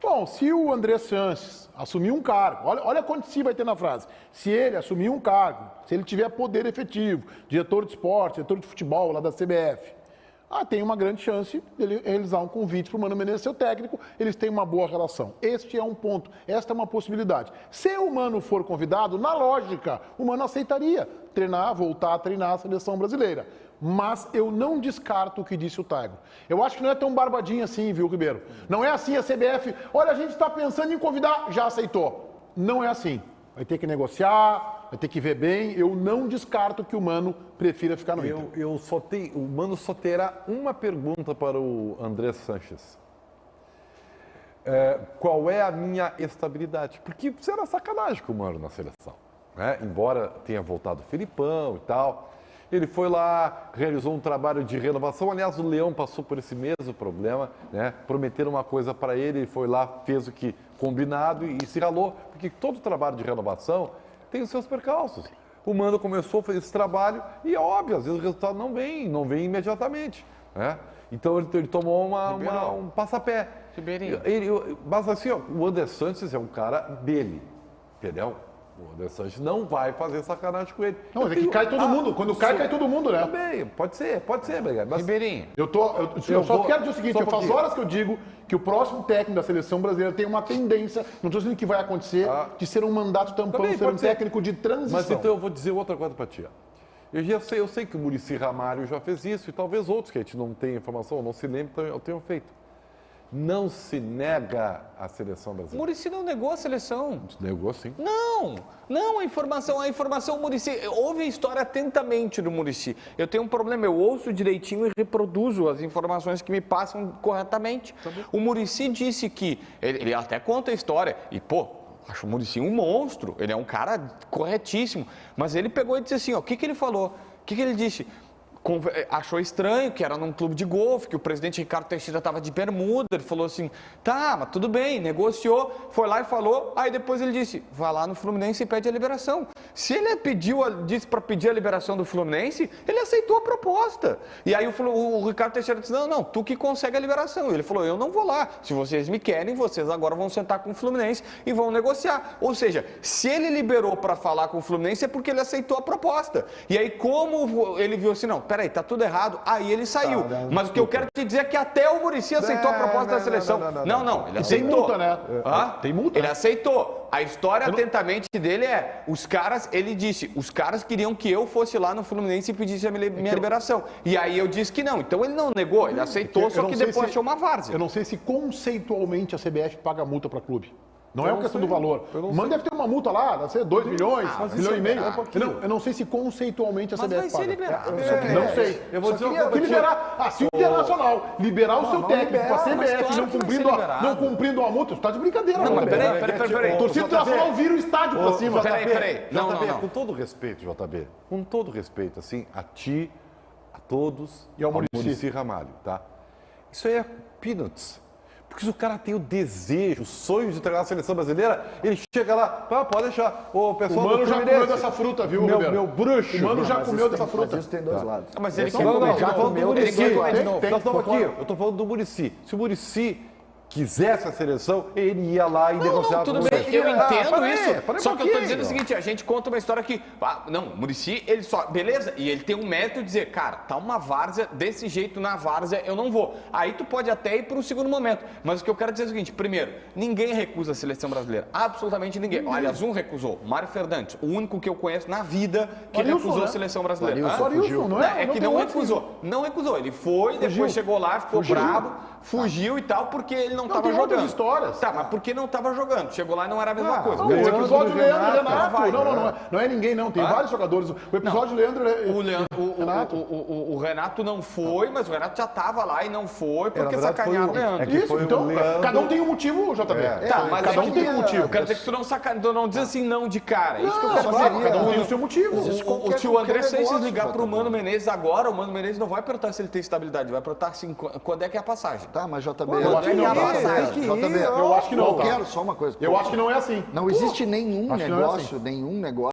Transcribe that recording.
Bom, se o André Sanches assumir um cargo, olha quanto se vai ter na frase. Se ele assumir um cargo, se ele tiver poder efetivo, diretor de esporte, diretor de futebol lá da CBF, tem uma grande chance de ele realizar um convite para o Mano Menezes ser o técnico, eles têm uma boa relação. Este é um ponto, esta é uma possibilidade. Se o Mano for convidado, na lógica, o Mano aceitaria voltar a treinar a seleção brasileira. Mas eu não descarto o que disse o Taigo. Eu acho que não é tão barbadinho assim, viu, Ribeiro? Não é assim a CBF, olha, a gente está pensando em convidar, já aceitou. Não é assim. Vai ter que negociar, vai ter que ver bem. Eu não descarto que o Mano prefira ficar no Inter. O Mano só terá uma pergunta para o André Sanches. Qual é a minha estabilidade? Porque será sacanagem com o Mano na seleção, né? Embora tenha voltado o Filipão e tal. Ele foi lá, realizou um trabalho de renovação. Aliás, o Leão passou por esse mesmo problema, né? Prometeram uma coisa para ele, ele foi lá, fez o que combinado e se ralou. Porque todo trabalho de renovação tem os seus percalços. O Mano começou, fez esse trabalho e, óbvio, às vezes o resultado não vem imediatamente, né? Então ele tomou um passapé. Mas assim, ó, o André Sanches é um cara dele, entendeu? O André Sanches não vai fazer sacanagem com ele. Não, mas é que cai todo mundo. Quando cai todo mundo, né? Também, pode ser, mas... Ribeirinho. Eu só quero dizer o seguinte, faz horas que eu digo que o próximo técnico da seleção brasileira tem uma tendência, não estou dizendo que vai acontecer, de ser um mandato tampão, ser um técnico de transição. Mas então eu vou dizer outra coisa para ti. Eu sei que o Muricy Ramalho já fez isso e talvez outros que a gente não tem informação, não se lembre, tenham feito. Não se nega a seleção O brasileira. Muricy não negou a seleção. Negou, sim. Não, a informação, o Muricy, ouve a história atentamente do Muricy. Eu tenho um problema, eu ouço direitinho e reproduzo as informações que me passam corretamente. O Muricy disse que, ele até conta a história, e acho o Muricy um monstro, ele é um cara corretíssimo, mas ele pegou e disse assim, ó, o que ele falou? O que ele disse? Achou estranho que era num clube de golfe, que o presidente Ricardo Teixeira estava de bermuda, ele falou assim, tá, mas tudo bem, negociou, foi lá e falou, aí depois ele disse, vai lá no Fluminense e pede a liberação. Se ele disse para pedir a liberação do Fluminense, ele aceitou a proposta. E aí o Ricardo Teixeira disse, não, tu que consegue a liberação. E ele falou, eu não vou lá, se vocês me querem, vocês agora vão sentar com o Fluminense e vão negociar. Ou seja, se ele liberou para falar com o Fluminense é porque ele aceitou a proposta. E aí como ele viu assim, não, peraí, tá tudo errado, aí ele saiu. Mas o que eu quero te dizer é que até o Muricy aceitou a proposta da seleção. Não, ele aceitou. Tem multa, né? Tem multa. Ele aceitou. A história atentamente dele os caras, ele disse, os caras queriam que eu fosse lá no Fluminense e pedisse a minha liberação. E aí eu disse que não. Então ele não negou, ele aceitou, só que depois achou uma várzea. Eu não sei se conceitualmente a CBF paga multa para clube. Não é uma questão do valor. O Mano deve ter uma multa lá, deve ser 2 milhões, 1,5 milhões. Eu não sei se conceitualmente a CBF paga. Mas vai ser liberado. Não sei. Eu vou dizer uma coisa. Se o Internacional liberar o seu técnico para a CBF não cumprindo a multa, você está de brincadeira. Não, mas peraí. O torcedor Internacional vira o estádio para cima. Peraí. Não. Com todo respeito, JB, com todo respeito, assim, a ti, a todos, e ao Muricy Ramalho, tá? Isso aí é peanuts. Porque se o cara tem o desejo, o sonho de treinar a seleção brasileira, ele chega lá, pode deixar. O pessoal o Mano já comeu dessa fruta, viu, Roberto? Meu bruxo. O Mano já comeu dessa fruta. Mas isso tem dois lados. Mas ele já comeu do Muricy. Eu tô falando do Muricy. Se o Muricy quisesse a seleção, ele ia lá e negociava. Tudo bem, eu entendo isso. Só que eu tô dizendo o seguinte, a gente conta uma história que, o Muricy, ele só, beleza, e ele tem um método de dizer, cara, tá uma várzea, desse jeito na várzea eu não vou. Aí tu pode até ir para um segundo momento. Mas o que eu quero dizer é o seguinte, primeiro, ninguém recusa a seleção brasileira, absolutamente ninguém. Aliás, um recusou, Mário Fernandes, o único que eu conheço na vida que recusou a seleção brasileira. É que não recusou. Não recusou, ele foi, depois chegou lá, ficou bravo, fugiu e tal, porque ele não estava jogando. Histórias. Tá, mas porque não estava jogando? Chegou lá e não era a mesma coisa. O episódio do Leandro e Renato. Não é ninguém, não. Tem vários jogadores. O episódio do Leandro Renato. O Renato não foi, mas o Renato já estava lá e não foi porque sacanearam o Leandro. Isso, então, cada um tem um motivo, JB. Tá, mas cada um tem um motivo. Eu quero dizer que tu não diz assim não de cara. É isso que eu quero dizer. Cada um tem o seu motivo. Se o André Sanches ligar pro Mano Menezes agora, o Mano Menezes não vai perguntar se ele tem estabilidade, vai perguntar assim, quando é que é a passagem. Tá, mas JB, eu acho que não. eu quero só uma coisa. Eu acho que não é assim. Não existe nenhum negócio